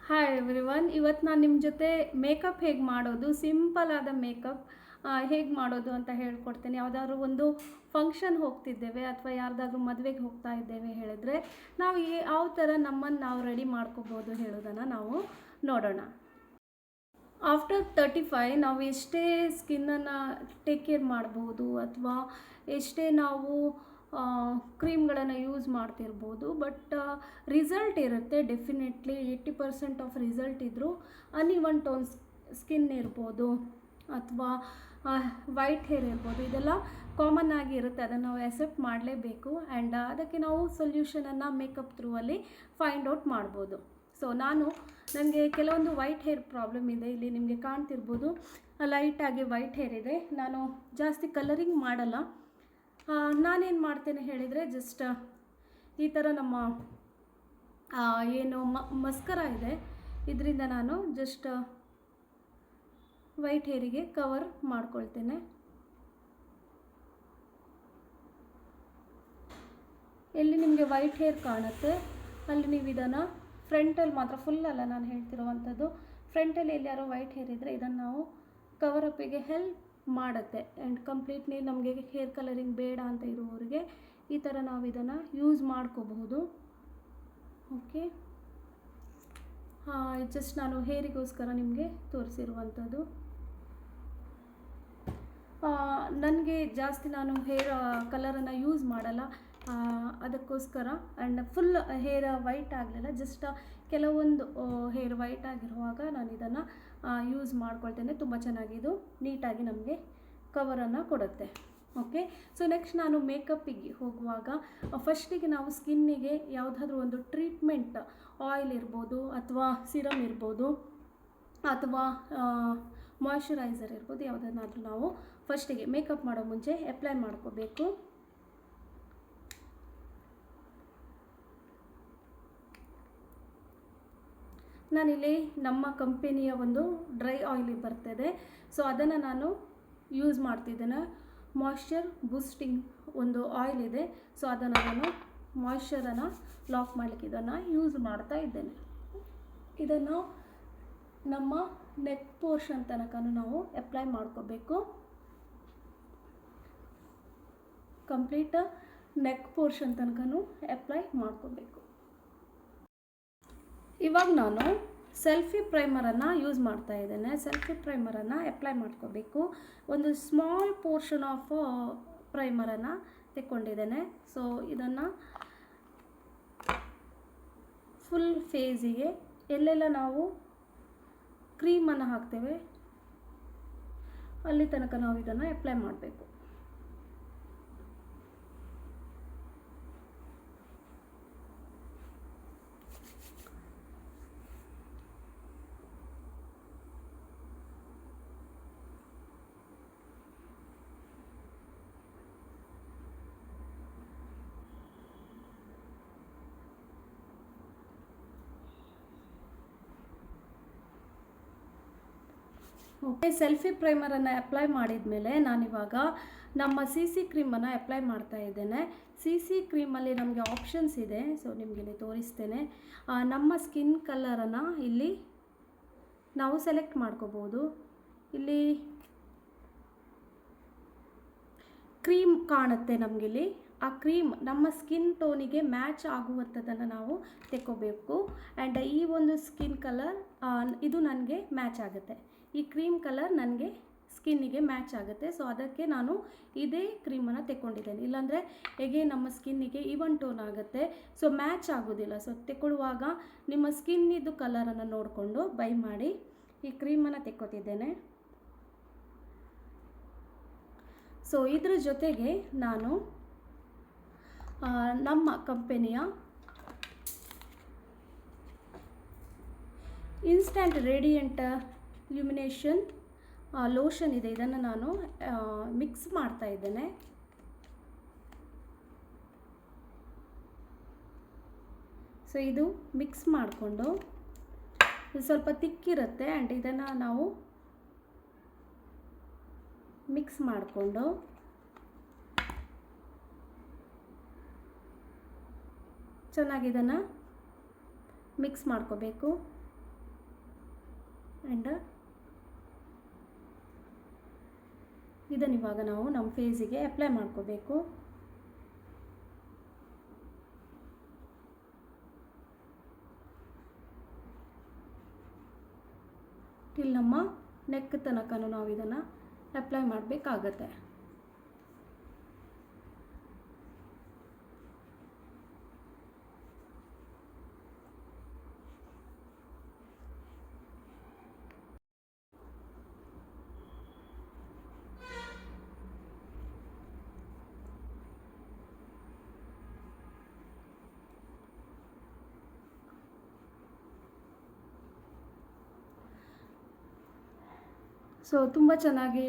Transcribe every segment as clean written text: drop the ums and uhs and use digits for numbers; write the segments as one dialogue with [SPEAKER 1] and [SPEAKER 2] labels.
[SPEAKER 1] Hi everyone, ಇವತ್ತು ನಾನು ನಿಮ್ಮ ಜೊತೆ ಮೇಕಪ್ ಹೇಗೆ ಮಾಡೋದು, ಸಿಂಪಲ್ ಆದ ಮೇಕಪ್ ಹೇಗೆ ಮಾಡೋದು ಅಂತ ಹೇಳ್ಕೊಡ್ತೇನೆ. ಯಾವುದಾದ್ರೂ ಒಂದು ಫಂಕ್ಷನ್ ಹೋಗ್ತಿದ್ದೇವೆ ಅಥವಾ ಯಾರ್ದಾದ್ರೂ ಮದುವೆಗೆ ಹೋಗ್ತಾ ಇದ್ದೇವೆ ಹೇಳಿದ್ರೆ ನಾವು ಯಾವ ಥರ ನಮ್ಮನ್ನು ನಾವು ರೆಡಿ ಮಾಡ್ಕೋಬೋದು ಹೇಳೋದನ್ನು ನಾವು ನೋಡೋಣ. ಆಫ್ಟರ್ 35 ನಾವು ಎಷ್ಟೇ ಸ್ಕಿನ್ನನ್ನು ಟೇಕ್ ಕೇರ್ ಮಾಡಬಹುದು ಅಥವಾ ಎಷ್ಟೇ ನಾವು ಕ್ರೀಮ್ಗಳನ್ನು ಯೂಸ್ ಮಾಡ್ತಿರ್ಬೋದು, ಬಟ್ ರಿಸಲ್ಟ್ ಇರುತ್ತೆ ಡೆಫಿನೆಟ್ಲಿ. 80% ಆಫ್ ರಿಸಲ್ಟ್ ಇದ್ದರೂ ಅನ್ಇವನ್ ಟೋನ್ ಸ್ಕಿನ್ ಇರ್ಬೋದು ಅಥವಾ ವೈಟ್ ಹೇರ್ ಇರ್ಬೋದು, ಇದೆಲ್ಲ ಕಾಮನ್ ಆಗಿ ಇರುತ್ತೆ. ಅದನ್ನು ನಾವು ಎಕ್ಸೆಪ್ಟ್ ಮಾಡಲೇಬೇಕು ಆ್ಯಂಡ್ ಅದಕ್ಕೆ ನಾವು ಸೊಲ್ಯೂಷನನ್ನು ಮೇಕಪ್ ಥ್ರೂ ಅಲ್ಲಿ ಫೈಂಡ್ ಔಟ್ ಮಾಡ್ಬೋದು. ಸೊ ನನಗೆ ಕೆಲವೊಂದು ವೈಟ್ ಹೇರ್ ಪ್ರಾಬ್ಲಮ್ ಇದೆ. ಇಲ್ಲಿ ನಿಮಗೆ ಕಾಣ್ತಿರ್ಬೋದು, ಲೈಟಾಗಿ ವೈಟ್ ಹೇರ್ ಇದೆ. ನಾನು ಜಾಸ್ತಿ ಕಲರಿಂಗ್ ಮಾಡಲ್ಲ. ನಾನೇನು ಮಾಡ್ತೇನೆ ಹೇಳಿದರೆ, ಜಸ್ಟ್ ಈ ಥರ ನಮ್ಮ ಏನು ಮಸ್ಕರ ಇದೆ, ಇದರಿಂದ ನಾನು ಜಸ್ಟ್ ವೈಟ್ ಹೇರಿಗೆ ಕವರ್ ಮಾಡ್ಕೊಳ್ತೇನೆ. ಎಲ್ಲಿ ನಿಮಗೆ ವೈಟ್ ಹೇರ್ ಕಾಣುತ್ತೆ ಅಲ್ಲಿ ನೀವು ಇದನ್ನು ಫ್ರಂಟಲ್ಲಿ ಮಾತ್ರ, ಫುಲ್ಲಲ್ಲ ನಾನು ಹೇಳ್ತಿರುವಂಥದ್ದು, ಫ್ರಂಟಲ್ಲಿ ಎಲ್ಲಿಯಾರೋ ವೈಟ್ ಹೇರ್ ಇದ್ದರೆ ಇದನ್ನು ನಾವು ಕವರ್ ಅಪ್ಪಿಗೆ ಹೆಲ್ಪ್ ಮಾಡುತ್ತೆ. ಆ್ಯಂಡ್ ಕಂಪ್ಲೀಟ್ಲಿ ನಮಗೆ ಹೇರ್ ಕಲರಿಂಗ್ ಬೇಡ ಅಂತ ಇರುವವರಿಗೆ ಈ ಥರ ನಾವು ಇದನ್ನು ಯೂಸ್ ಮಾಡ್ಕೋಬಹುದು. ಓಕೆ, ಜಸ್ಟ್ ನಾನು ಹೇರಿಗೋಸ್ಕರ ನಿಮಗೆ ತೋರಿಸಿರುವಂಥದ್ದು. ನನಗೆ ಜಾಸ್ತಿ ನಾನು ಹೇರ್ ಕಲರನ್ನು ಯೂಸ್ ಮಾಡಲ್ಲ, ಅದಕ್ಕೋಸ್ಕರ. ಆ್ಯಂಡ್ ಫುಲ್ ಹೇರ್ ವೈಟ್ ಆಗಲಿಲ್ಲ, ಜಸ್ಟ್ ಕೆಲವೊಂದು ಹೇರ್ ವೈಟ್ ಆಗಿರುವಾಗ ನಾನು ಇದನ್ನು ಯೂಸ್ ಮಾಡ್ಕೊಳ್ತೇನೆ. ತುಂಬ ಚೆನ್ನಾಗಿದು ನೀಟಾಗಿ ನಮಗೆ ಕವರನ್ನು ಕೊಡುತ್ತೆ. ಓಕೆ, ಸೊ ನೆಕ್ಸ್ಟ್ ನಾನು ಮೇಕಪ್ಪಿಗೆ ಹೋಗುವಾಗ ಫಸ್ಟಿಗೆ ನಾವು ಸ್ಕಿನ್ನಿಗೆ ಯಾವುದಾದ್ರೂ ಒಂದು ಟ್ರೀಟ್ಮೆಂಟ್, ಆಯಿಲ್ ಇರ್ಬೋದು ಅಥವಾ ಸಿರಮ್ ಇರ್ಬೋದು ಅಥವಾ ಮಾಯ್ಶ್ಚರೈಸರ್ ಇರ್ಬೋದು, ಯಾವುದನ್ನಾದರೂ ನಾವು ಫಸ್ಟಿಗೆ ಮೇಕಪ್ ಮಾಡೋ ಮುಂಚೆ ಅಪ್ಲೈ ಮಾಡ್ಕೋಬೇಕು. ನಾನಿಲ್ಲಿ ನಮ್ಮ ಕಂಪೆನಿಯ ಒಂದು ಡ್ರೈ ಆಯಿಲ್ ಬರ್ತದೆ, ಸೊ ಅದನ್ನು ನಾನು ಯೂಸ್ ಮಾಡ್ತಿದ್ದೇನೆ. ಮಾಯ್ಶ್ಚರ್ ಬೂಸ್ಟಿಂಗ್ ಒಂದು ಆಯಿಲ್ ಇದೆ, ಸೊ ಅದನ್ನು ನಾನು ಮಾಯ್ಶ್ಚರನ್ನು ಲಾಕ್ ಮಾಡಲಿಕ್ಕೆ ಇದನ್ನು ಯೂಸ್ ಮಾಡ್ತಾ ಇದ್ದೇನೆ. ಇದನ್ನು ನಮ್ಮ ನೆಕ್ ಪೋರ್ಷನ್ ತನಕ ನಾವು ಅಪ್ಲೈ ಮಾಡ್ಕೋಬೇಕು. ಕಂಪ್ಲೀಟ್ ನೆಕ್ ಪೋರ್ಷನ್ ತನಕ ಅಪ್ಲೈ ಮಾಡ್ಕೋಬೇಕು. ಇವಾಗ ನಾನು ಸೆಲ್ಫಿ ಪ್ರೈಮರನ್ನು ಯೂಸ್ ಮಾಡ್ತಾ ಇದ್ದೇನೆ. ಸೆಲ್ಫಿ ಪ್ರೈಮರನ್ನು ಅಪ್ಲೈ ಮಾಡ್ಕೋಬೇಕು. ಒಂದು ಸ್ಮಾಲ್ ಪೋರ್ಷನ್ ಆಫ್ ಪ್ರೈಮರನ್ನು ತೆಕ್ಕೊಂಡಿದ್ದೇನೆ. ಸೊ ಇದನ್ನು ಫುಲ್ ಫೇಸಿಗೆ ಎಲ್ಲೆಲ್ಲ ನಾವು ಕ್ರೀಮನ್ನು ಹಾಕ್ತೇವೆ ಅಲ್ಲಿ ತನಕ ನಾವು ಇದನ್ನು ಅಪ್ಲೈ ಮಾಡಬೇಕು. ಓಕೆ, ಸೆಲ್ಫಿ ಪ್ರೈಮರನ್ನು ಅಪ್ಲೈ ಮಾಡಿದ ಮೇಲೆ ನಾನಿವಾಗ ನಮ್ಮ CC ಕ್ರೀಮನ್ನು ಅಪ್ಲೈ ಮಾಡ್ತಾ ಇದ್ದೇನೆ. CC ಕ್ರೀಮಲ್ಲಿ ನಮಗೆ ಆಪ್ಷನ್ಸ್ ಇದೆ, ಸೊ ನಿಮಗೆ ಇಲ್ಲಿ ತೋರಿಸ್ತೇನೆ. ನಮ್ಮ ಸ್ಕಿನ್ ಕಲರನ್ನು ಇಲ್ಲಿ ನಾವು ಸೆಲೆಕ್ಟ್ ಮಾಡ್ಕೋಬೋದು. ಇಲ್ಲಿ ಕ್ರೀಮ್ ಕಾಣುತ್ತೆ ನಮಗಿಲ್ಲಿ. ಆ ಕ್ರೀಮ್ ನಮ್ಮ ಸ್ಕಿನ್ ಟೋನಿಗೆ ಮ್ಯಾಚ್ ಆಗುವಂಥದ್ದನ್ನು ನಾವು ತೆಕ್ಕೋಬೇಕು. ಆ್ಯಂಡ್ ಈ ಒಂದು ಸ್ಕಿನ್ ಕಲರ್ ಇದು ನನಗೆ ಮ್ಯಾಚ್ ಆಗುತ್ತೆ. ಈ ಕ್ರೀಮ್ ಕಲರ್ ನನಗೆ ಸ್ಕಿನ್ನಿಗೆ ಮ್ಯಾಚ್ ಆಗುತ್ತೆ. ಸೊ ಅದಕ್ಕೆ ನಾನು ಇದೇ ಕ್ರೀಮನ್ನು ತೆಕ್ಕೊಂಡಿದ್ದೇನೆ. ಇಲ್ಲಾಂದರೆ ಹೇಗೆ ನಮ್ಮ ಸ್ಕಿನ್ನಿಗೆ ಈವನ್ ಟೋನ್ ಆಗುತ್ತೆ, ಸೊ ಮ್ಯಾಚ್ ಆಗೋದಿಲ್ಲ. ಸೊ ತೆಕ್ಕೊಳ್ಳುವಾಗ ನಿಮ್ಮ ಸ್ಕಿನ್ನಿದ್ದು ಕಲರನ್ನು ನೋಡಿಕೊಂಡು ಬೈ ಮಾಡಿ ಈ ಕ್ರೀಮನ್ನು ತೆಕ್ಕೋತಿದ್ದೇನೆ. ಸೊ ಇದ್ರ ಜೊತೆಗೆ ನಾನು ನಮ್ಮ ಕಂಪೆನಿಯ ಇನ್ಸ್ಟಂಟ್ ರೇಡಿಯಂಟ್ ಲ್ಯುಮಿನೇಷನ್ ಲೋಷನ್ ಇದೆ, ಇದನ್ನು ನಾನು ಮಿಕ್ಸ್ ಮಾಡ್ತಾ ಇದ್ದೇನೆ. ಸೊ ಇದು ಮಿಕ್ಸ್ ಮಾಡಿಕೊಂಡು, ಇದು ಸ್ವಲ್ಪ ತಿಕ್ಕಿರುತ್ತೆ ಆ್ಯಂಡ್ ಇದನ್ನು ನಾವು ಮಿಕ್ಸ್ ಮಾಡಿಕೊಂಡು ಚೆನ್ನಾಗಿ ಇದನ್ನು ಮಿಕ್ಸ್ ಮಾಡ್ಕೋಬೇಕು. ಆ್ಯಂಡ್ ಇದನ್ನು ಇವಾಗ ನಾವು ನಮ್ಮ ಫೇಸಿಗೆ ಅಪ್ಲೈ ಮಾಡ್ಕೋಬೇಕು. ಇಲ್ಲಿ ನಮ್ಮ ನೆಕ್ ತನಕನೂ ನಾವು ಇದನ್ನು ಅಪ್ಲೈ ಮಾಡಬೇಕಾಗತ್ತೆ. ಸೊ ತುಂಬ ಚೆನ್ನಾಗಿ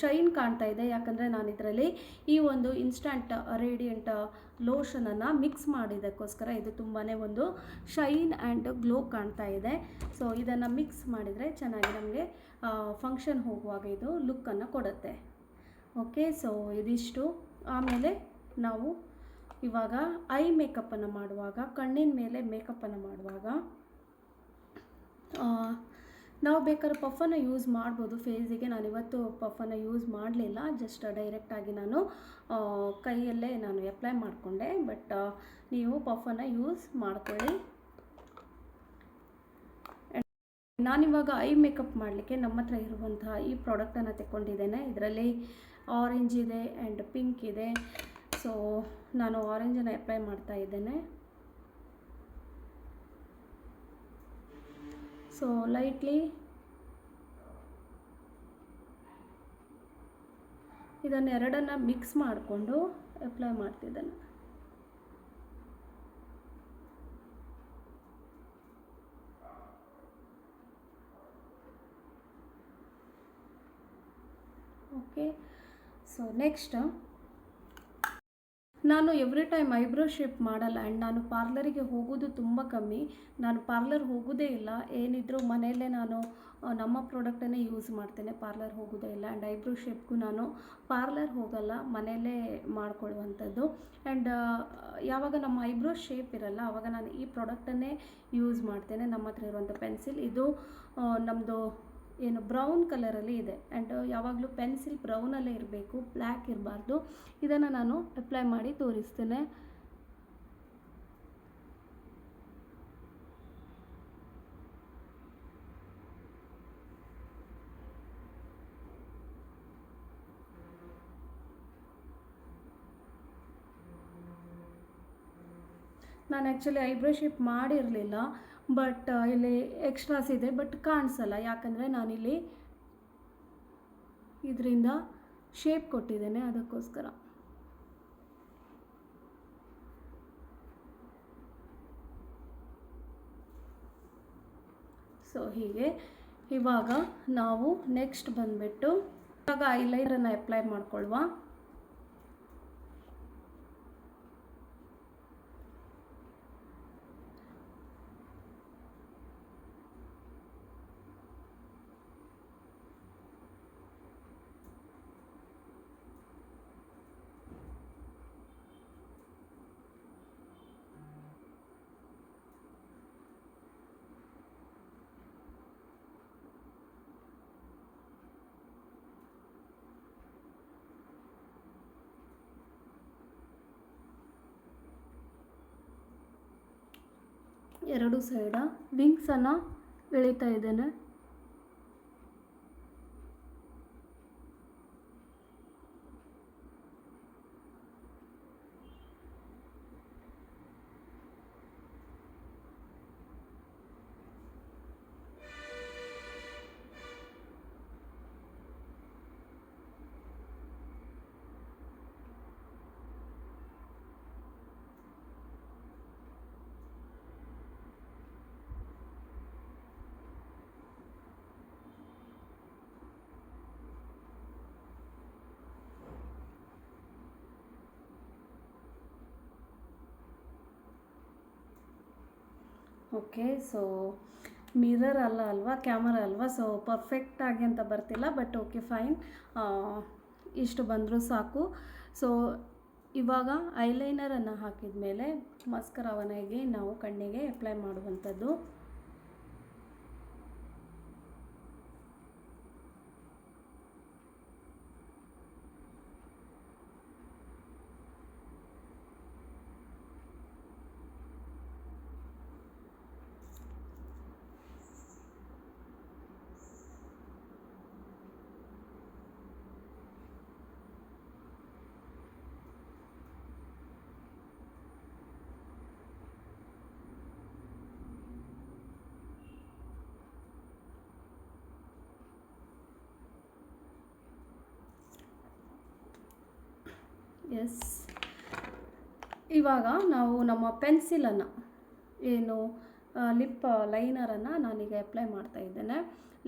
[SPEAKER 1] ಶೈನ್ ಕಾಣ್ತಾ ಇದೆ, ಯಾಕಂದರೆ ನಾನು ಇದರಲ್ಲಿ ಈ ಒಂದು ಇನ್ಸ್ಟಂಟ್ ರೇಡಿಯಂಟ್ ಲೋಷನನ್ನು ಮಿಕ್ಸ್ ಮಾಡಿದ್ದಕ್ಕೋಸ್ಕರ ಇದು ತುಂಬಾ ಒಂದು ಶೈನ್ ಆ್ಯಂಡ್ ಗ್ಲೋ ಕಾಣ್ತಾ ಇದೆ. ಸೊ ಇದನ್ನು ಮಿಕ್ಸ್ ಮಾಡಿದರೆ ಚೆನ್ನಾಗಿ ನಮಗೆ ಫಂಕ್ಷನ್ ಹೋಗುವಾಗ ಇದು ಲುಕ್ಕನ್ನು ಕೊಡುತ್ತೆ. ಓಕೆ, ಸೊ ಇದಿಷ್ಟು. ಆಮೇಲೆ ನಾವು ಇವಾಗ ಐ ಮೇಕಪ್ಪನ್ನು ಮಾಡುವಾಗ, ಕಣ್ಣಿನ ಮೇಲೆ ಮೇಕಪ್ಪನ್ನು ಮಾಡುವಾಗ ನಾವು ಬೇಕಾದ್ರೆ ಪಫನ್ನು ಯೂಸ್ ಮಾಡ್ಬೋದು ಫೇಸಿಗೆ. ನಾನಿವತ್ತು ಪಫನ್ನು ಯೂಸ್ ಮಾಡಲಿಲ್ಲ, ಜಸ್ಟ್ ಡೈರೆಕ್ಟಾಗಿ ನಾನು ಕೈಯಲ್ಲೇ ನಾನು ಅಪ್ಲೈ ಮಾಡಿಕೊಂಡೆ. ಬಟ್ ನೀವು ಪಫನ್ನು ಯೂಸ್ ಮಾಡ್ಕೊಳ್ಳಿ. ನಾನಿವಾಗ ಐ ಮೇಕಪ್ ಮಾಡಲಿಕ್ಕೆ ನಮ್ಮ ಹತ್ರ ಇರುವಂತಹ ಈ ಪ್ರಾಡಕ್ಟನ್ನು ತೆಕ್ಕೊಂಡಿದ್ದೇನೆ. ಇದರಲ್ಲಿ ಆರೆಂಜ್ ಇದೆ ಆ್ಯಂಡ್ ಪಿಂಕ್ ಇದೆ. ಸೊ ನಾನು ಆರೆಂಜನ್ನು ಅಪ್ಲೈ ಮಾಡ್ತಾ ಇದ್ದೇನೆ. ಸೊ ಲೈಟ್ಲಿ ಇದನ್ನು ಎರಡನ್ನು ಮಿಕ್ಸ್ ಮಾಡಿಕೊಂಡು ಅಪ್ಲೈ ಮಾಡ್ತಿದ್ದೇನೆ. ಓಕೆ, ಸೊ ನೆಕ್ಸ್ಟ್ ನಾನು ಎವ್ರಿ ಟೈಮ್ ಐಬ್ರೋ ಶೇಪ್ ಮಾಡಲ್ಲ ಆ್ಯಂಡ್ ನಾನು ಪಾರ್ಲರಿಗೆ ಹೋಗೋದು ತುಂಬ ಕಮ್ಮಿ. ನಾನು ಪಾರ್ಲರ್ ಹೋಗೋದೇ ಇಲ್ಲ, ಏನಿದ್ರೂ ಮನೆಯಲ್ಲೇ ನಾನು ನಮ್ಮ ಪ್ರಾಡಕ್ಟನ್ನೇ ಯೂಸ್ ಮಾಡ್ತೇನೆ. ಪಾರ್ಲರ್ ಹೋಗೋದೇ ಇಲ್ಲ ಆ್ಯಂಡ್ ಐಬ್ರೋ ಶೇಪ್ಗೂ ನಾನು ಪಾರ್ಲರ್ ಹೋಗಲ್ಲ, ಮನೆಯಲ್ಲೇ ಮಾಡ್ಕೊಳ್ಳುವಂಥದ್ದು. ಆ್ಯಂಡ್ ಯಾವಾಗ ನಮ್ಮ ಐಬ್ರೋ ಶೇಪ್ ಇರಲ್ಲ ಆವಾಗ ನಾನು ಈ ಪ್ರಾಡಕ್ಟನ್ನೇ ಯೂಸ್ ಮಾಡ್ತೇನೆ. ನಮ್ಮ ಹತ್ರ ಇರುವಂಥ ಪೆನ್ಸಿಲ್ ಇದು ನಮ್ಮದು ಏನು ಬ್ರೌನ್ ಕಲರಲ್ಲಿ ಇದೆ ಆ್ಯಂಡ್ ಯಾವಾಗಲೂ ಪೆನ್ಸಿಲ್ ಬ್ರೌನಲ್ಲೇ ಇರಬೇಕು, ಬ್ಲ್ಯಾಕ್ ಇರಬಾರ್ದು. ಇದನ್ನು ನಾನು ಅಪ್ಲೈ ಮಾಡಿ ತೋರಿಸ್ತೇನೆ. ನಾನು ಆ್ಯಕ್ಚುಲಿ ಐಬ್ರೋ ಶೇಪ್ ಮಾಡಿರಲಿಲ್ಲ, ಬಟ್ ಇಲ್ಲಿ ಎಕ್ಸ್ಟ್ರಾಸ್ ಇದೆ, ಬಟ್ ಕಾಣಿಸಲ್ಲ, ಯಾಕಂದರೆ ನಾನಿಲ್ಲಿ ಇದರಿಂದ ಶೇಪ್ ಕೊಟ್ಟಿದ್ದೇನೆ ಅದಕ್ಕೋಸ್ಕರ. ಸೊ ಹೀಗೆ ಇವಾಗ ನಾವು ನೆಕ್ಸ್ಟ್ ಬಂದುಬಿಟ್ಟು ಇವಾಗ ಐಲೈನರನ್ನು ಅಪ್ಲೈ ಮಾಡ್ಕೊಳ್ಳುವ. ಎರಡು ಸೈಡ ವಿಂಗ್ಸನ್ನು ಎಳಿತಾ ಇದ್ದೇನೆ. ಓಕೆ, ಸೊ ಮಿರರ್ ಅಲ್ವಾ, ಕ್ಯಾಮರಾ ಅಲ್ವಾ, ಸೊ ಪರ್ಫೆಕ್ಟಾಗಿ ಅಂತ ಬರ್ತಿಲ್ಲ, ಬಟ್ ಓಕೆ ಫೈನ್, ಇಷ್ಟು ಬಂದರೂ ಸಾಕು. ಸೊ ಇವಾಗ ಐಲೈನರನ್ನು ಹಾಕಿದ ಮೇಲೆ ಮಸ್ಕರಾವನೆಗೆ ನಾವು ಕಣ್ಣಿಗೆ ಅಪ್ಲೈ ಮಾಡುವಂಥದ್ದು. ಎಸ್. ಇವಾಗ ನಾವು ನಮ್ಮ ಪೆನ್ಸಿಲನ್ನು ಏನು ಲಿಪ್ ಲೈನರನ್ನು ನಾನೀಗ ಅಪ್ಲೈ ಮಾಡ್ತಾ ಇದ್ದೇನೆ.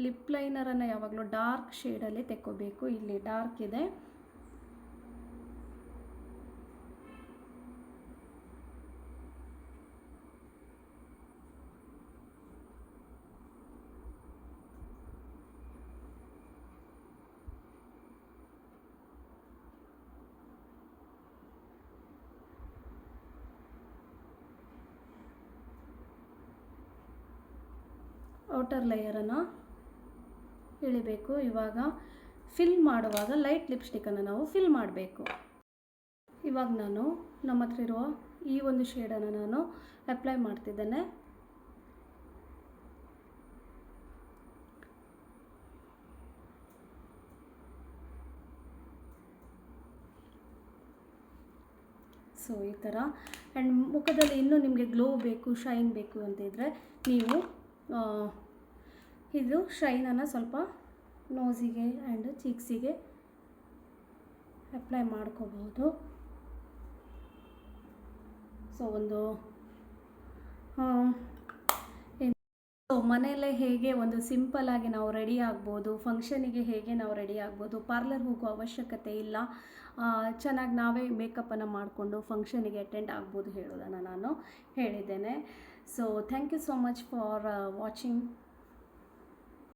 [SPEAKER 1] ಲಿಪ್ ಲೈನರನ್ನು ಯಾವಾಗಲೂ ಡಾರ್ಕ್ ಶೇಡಲ್ಲಿ ತೆಕ್ಕೋಬೇಕು. ಇಲ್ಲಿ ಡಾರ್ಕ್ ಇದೆ. ಔಟರ್ ಲೇಯರನ್ನು ಇಳಿಬೇಕು. ಇವಾಗ ಫಿಲ್ ಮಾಡುವಾಗ ಲೈಟ್ ಲಿಪ್ಸ್ಟಿಕ್ಕನ್ನು ನಾವು ಫಿಲ್ ಮಾಡಬೇಕು. ಇವಾಗ ನಾನು ನಮ್ಮ ಹತ್ರ ಇರುವ ಈ ಒಂದು ಶೇಡನ್ನು ನಾನು ಅಪ್ಲೈ ಮಾಡ್ತಿದ್ದೇನೆ. ಸೊ ಈ ಥರ. ಆ್ಯಂಡ್ ಮುಖದಲ್ಲಿ ಇನ್ನೂ ನಿಮಗೆ ಗ್ಲೋ ಬೇಕು, ಶೈನ್ ಬೇಕು ಅಂತಿದ್ರೆ ನೀವು ಇದು ಶೈನನ್ನು ಸ್ವಲ್ಪ ನೋಸಿಗೆ ಆ್ಯಂಡ್ ಚೀಕ್ಸಿಗೆ ಅಪ್ಲೈ ಮಾಡ್ಕೋಬಹುದು. ಸೊ ಒಂದು ಸೊ ಮನೆಯಲ್ಲೇ ಹೇಗೆ ಒಂದು ಸಿಂಪಲ್ಲಾಗಿ ನಾವು ರೆಡಿ ಆಗ್ಬೋದು, ಫಂಕ್ಷನಿಗೆ ಹೇಗೆ ನಾವು ರೆಡಿ ಆಗ್ಬೋದು, ಪಾರ್ಲರ್ ಹೋಗೋ ಅವಶ್ಯಕತೆ ಇಲ್ಲ, ಚೆನ್ನಾಗಿ ನಾವೇ ಮೇಕಪ್ಪನ್ನು ಮಾಡಿಕೊಂಡು ಫಂಕ್ಷನಿಗೆ ಅಟೆಂಡ್ ಆಗ್ಬೋದು ಹೇಳೋದನ್ನು ನಾನು ಹೇಳಿದ್ದೇನೆ. So thank you so much for watching.